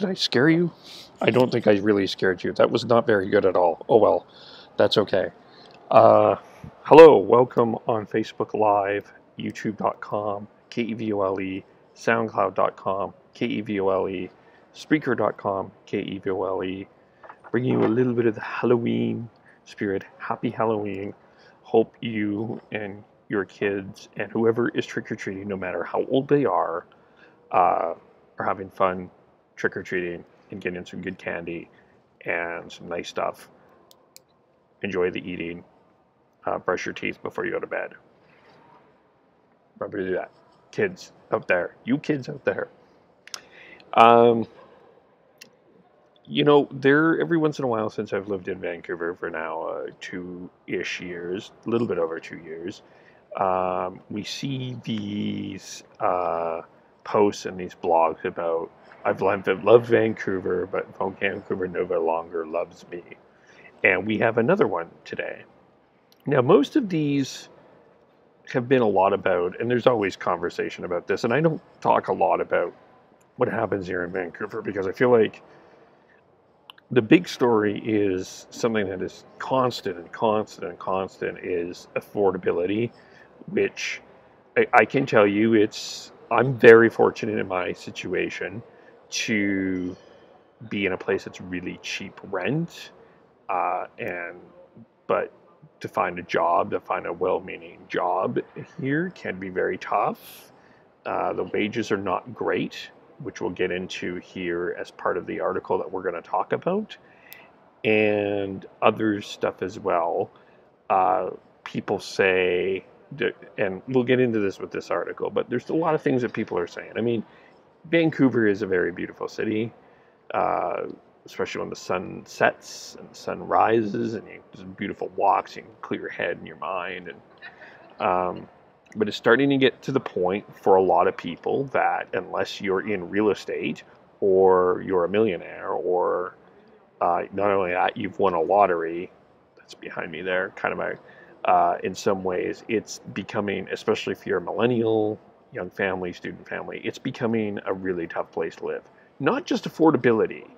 Did I scare you? I don't think I really scared you. That was not very good at all. Oh well, that's okay. Uh, Hello, welcome on Facebook Live, YouTube.com, KEVOLE, Soundcloud.com, KEVOLE, Spreaker.com, KEVOLE, bringing you a little bit of the Halloween spirit. Happy Halloween. Hope you and your kids and whoever is trick-or-treating, no matter how old they are having fun trick-or-treating and getting some good candy and some nice stuff. Enjoy the eating. Brush your teeth before you go to bed. Remember to do that. Kids out there. You kids out there. Um, every once in a while since I've lived in Vancouver for now 2-ish years, a little bit over 2 years, we see these posts and these blogs about I've loved Vancouver, but Vancouver no longer loves me. And we have another one today. Now, most of these have been a lot about, and there's always conversation about this, and I don't talk a lot about what happens here in Vancouver because I feel like the big story is something that is constant is affordability, which I can tell you I'm very fortunate in my situation to be in a place that's really cheap rent, but to find a well-meaning job here can be very tough. The wages are not great, which we'll get into here as part of the article that we're going to talk about, and other stuff as well. People say, and we'll get into this with this article, but there's a lot of things that people are saying. I mean, Vancouver is a very beautiful city, especially when the sun sets and the sun rises, and there's beautiful walks. You can clear your head and your mind, but it's starting to get to the point for a lot of people that unless you're in real estate or you're a millionaire or not only that, you've won a lottery, that's behind me there, in some ways, it's becoming, especially if you're a millennial, young family, student family, it's becoming a really tough place to live. Not just affordability,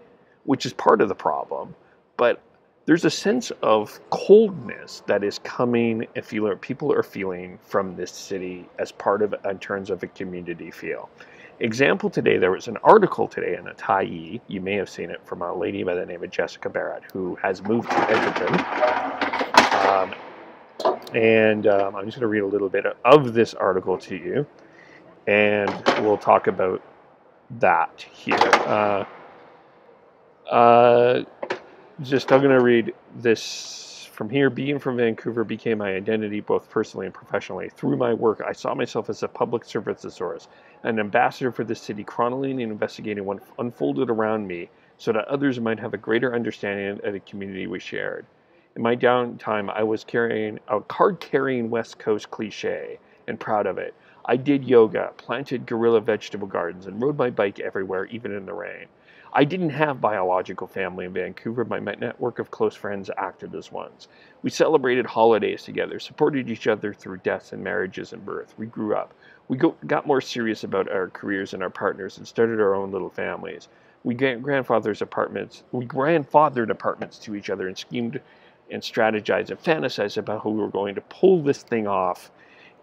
which is part of the problem, but there's a sense of coldness that is coming and people are feeling from this city as part of, in terms of a community feel. Example today, there was an article today in a Tyee, you may have seen it, from a lady by the name of Jessica Barrett, who has moved to Edmonton. I'm just going to read a little bit of this article to you, and we'll talk about that here. I'm going to read this from here. Being from Vancouver became my identity both personally and professionally. Through my work, I saw myself as a public service source, an ambassador for the city, chronicling and investigating what unfolded around me so that others might have a greater understanding of the community we shared. In my downtime, I was carrying a card-carrying West Coast cliche and proud of it. I did yoga, planted guerrilla vegetable gardens, and rode my bike everywhere, even in the rain. I didn't have biological family in Vancouver. My network of close friends acted as ones. We celebrated holidays together, supported each other through deaths and marriages and birth. We grew up. We got more serious about our careers and our partners and started our own little families. We grandfathered apartments to each other and schemed and strategized and fantasized about how we were going to pull this thing off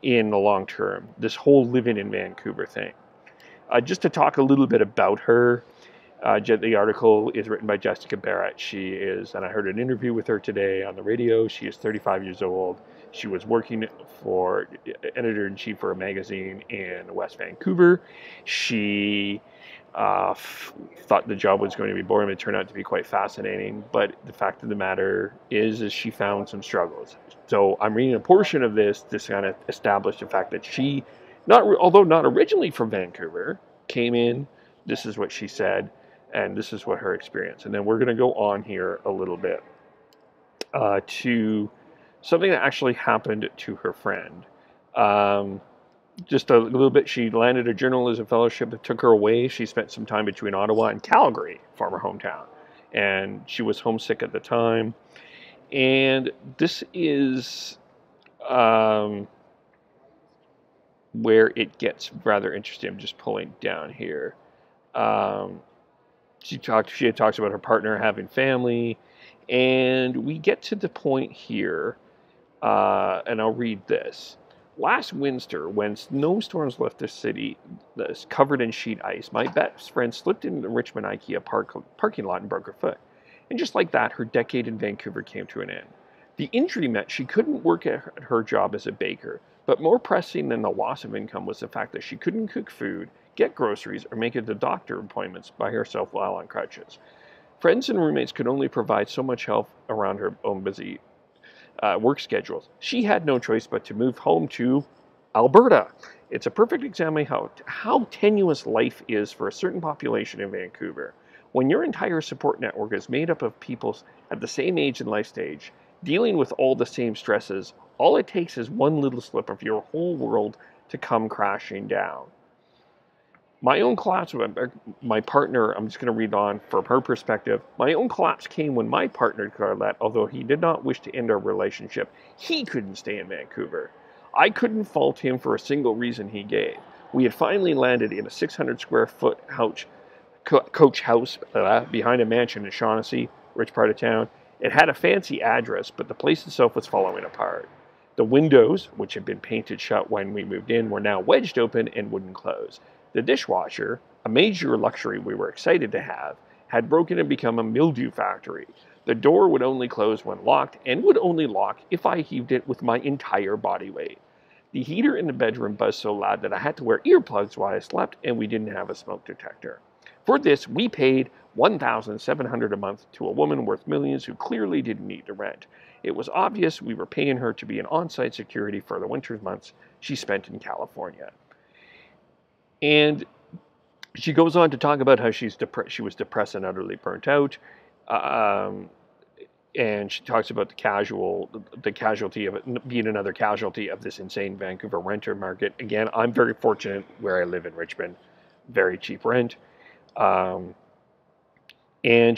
in the long term, this whole living in Vancouver thing. Just to talk a little bit about her, the article is written by Jessica Barrett. She is, and I heard an interview with her today on the radio. She is 35 years old. She was working for editor-in-chief for a magazine in West Vancouver. She thought the job was going to be boring. It turned out to be quite fascinating. But the fact of the matter is she found some struggles. So I'm reading a portion of this kind of establish the fact that she, although not originally from Vancouver, came in. This is what she said, and this is what her experience. And then we're going to go on here a little bit to something that actually happened to her friend. Just a little bit, she landed a journalism fellowship that took her away. She spent some time between Ottawa and Calgary, former hometown, and she was homesick at the time. And this is where it gets rather interesting. I'm just pulling down here. She had talked about her partner having family, and we get to the point here, and I'll read this. Last winter, when snowstorms left the city covered in sheet ice, my best friend slipped into the Richmond IKEA parking lot and broke her foot. And just like that, her decade in Vancouver came to an end. The injury meant she couldn't work at her job as a baker, but more pressing than the loss of income was the fact that she couldn't cook food, get groceries, or make it to doctor appointments by herself while on crutches. Friends and roommates could only provide so much help around her own busy work schedules. She had no choice but to move home to Alberta. It's a perfect example of how tenuous life is for a certain population in Vancouver. When your entire support network is made up of people at the same age and life stage, dealing with all the same stresses, all it takes is one little slip of your whole world to come crashing down. My own collapse, my partner, I'm just going to read on from her perspective. My own collapse came when my partner declared that, although he did not wish to end our relationship, he couldn't stay in Vancouver. I couldn't fault him for a single reason he gave. We had finally landed in a 600 square foot coach house behind a mansion in Shaughnessy, rich part of town. It had a fancy address, but the place itself was falling apart. The windows, which had been painted shut when we moved in, were now wedged open and wouldn't close. The dishwasher, a major luxury we were excited to have, had broken and become a mildew factory. The door would only close when locked, and would only lock if I heaved it with my entire body weight. The heater in the bedroom buzzed so loud that I had to wear earplugs while I slept, and we didn't have a smoke detector. For this, we paid $1,700 a month to a woman worth millions who clearly didn't need the rent. It was obvious we were paying her to be an on-site security for the winter months she spent in California. And she goes on to talk about how she was depressed and utterly burnt out. And she talks about the casualty of it being another casualty of this insane Vancouver renter market. Again, I'm very fortunate where I live in Richmond, very cheap rent. And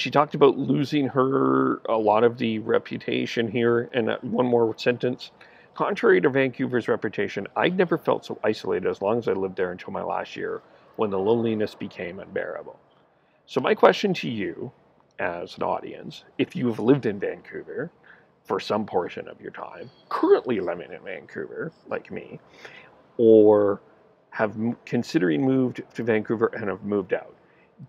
she talked about losing a lot of the reputation here. And one more sentence. Contrary to Vancouver's reputation, I'd never felt so isolated as long as I lived there until my last year, when the loneliness became unbearable. So my question to you, as an audience, if you have lived in Vancouver for some portion of your time, currently living in Vancouver, like me, or considering moved to Vancouver and have moved out,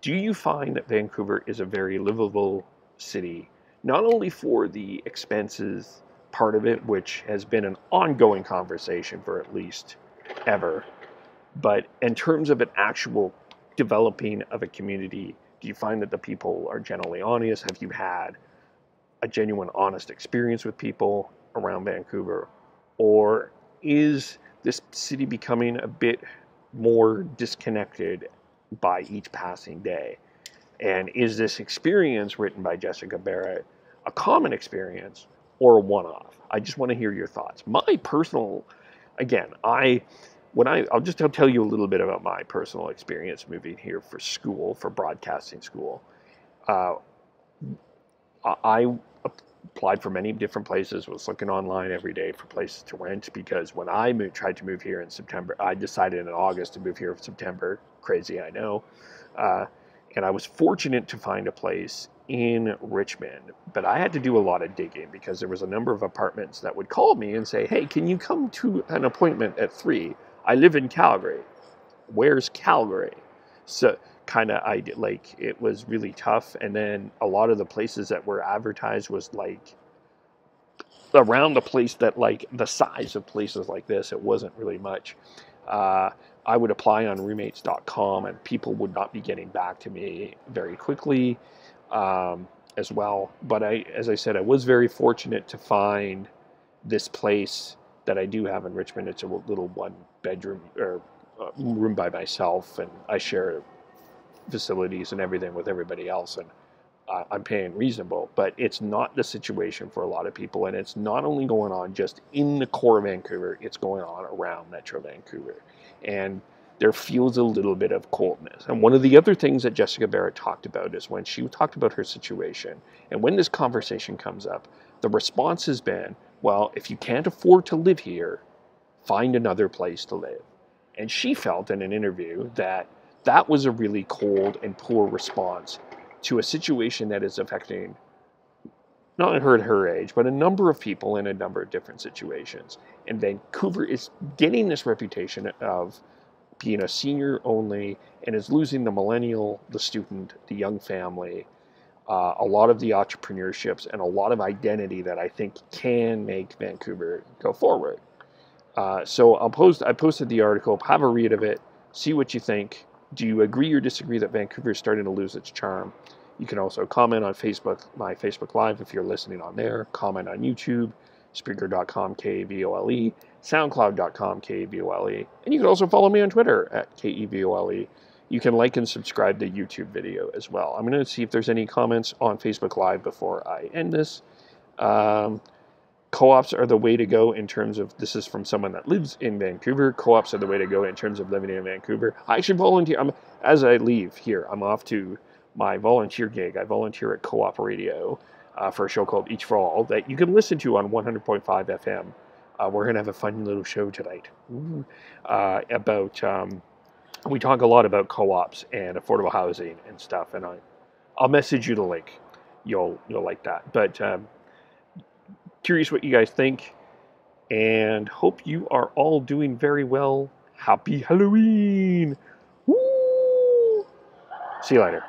do you find that Vancouver is a very livable city, not only for the expenses part of it, which has been an ongoing conversation for at least ever, but in terms of an actual developing of a community, do you find that the people are generally honest? Have you had a genuine, honest experience with people around Vancouver? Or is this city becoming a bit more disconnected by each passing day? And is this experience written by Jessica Barrett a common experience or a one-off? I just want to hear your thoughts. My personal, again, I'll tell you a little bit about my personal experience moving here for school, for broadcasting school. I applied for many different places, was looking online every day for places to rent, because when I tried to move here in September, I decided in August to move here in September. Crazy, I know. And I was fortunate to find a place in Richmond, but I had to do a lot of digging because there was a number of apartments that would call me and say, hey, can you come to an appointment at 3? I live in Calgary. Where's Calgary? So it was really tough. And then a lot of the places that were advertised was like around the place that, like, the size of places like this, it wasn't really much. I would apply on roommates.com and people would not be getting back to me very quickly as well. But as I said, I was very fortunate to find this place that I do have in Richmond. It's a little one bedroom or room by myself, and I share facilities and everything with everybody else, and I'm paying reasonable, but it's not the situation for a lot of people, and it's not only going on just in the core of Vancouver, it's going on around Metro Vancouver, and there feels a little bit of coldness. And one of the other things that Jessica Barrett talked about is when she talked about her situation, and when this conversation comes up, the response has been, well, if you can't afford to live here, find another place to live. And she felt in an interview that that was a really cold and poor response to a situation that is affecting not her at her age, but a number of people in a number of different situations. And Vancouver is getting this reputation of being a senior only and is losing the millennial, the student, the young family, a lot of the entrepreneurships and a lot of identity that I think can make Vancouver go forward. So I posted the article, have a read of it, see what you think. Do you agree or disagree that Vancouver is starting to lose its charm? You can also comment on Facebook, my Facebook Live if you're listening on there. Comment on YouTube, Spreaker.com, KEVOLE, Soundcloud.com, KEVOLE. And you can also follow me on Twitter at KEVOLE. You can like and subscribe to the YouTube video as well. I'm going to see if there's any comments on Facebook Live before I end this. Co-ops are the way to go in terms of, this is from someone that lives in Vancouver, co-ops are the way to go in terms of living in Vancouver. I should volunteer. As I leave here, I'm off to my volunteer gig. I volunteer at Co-op Radio for a show called Each for All that you can listen to on 100.5 FM. We're going to have a fun little show tonight about, we talk a lot about co-ops and affordable housing and stuff, and I'll message you the link. You'll like that. But curious what you guys think, and hope you are all doing very well. Happy Halloween! Woo! See you later.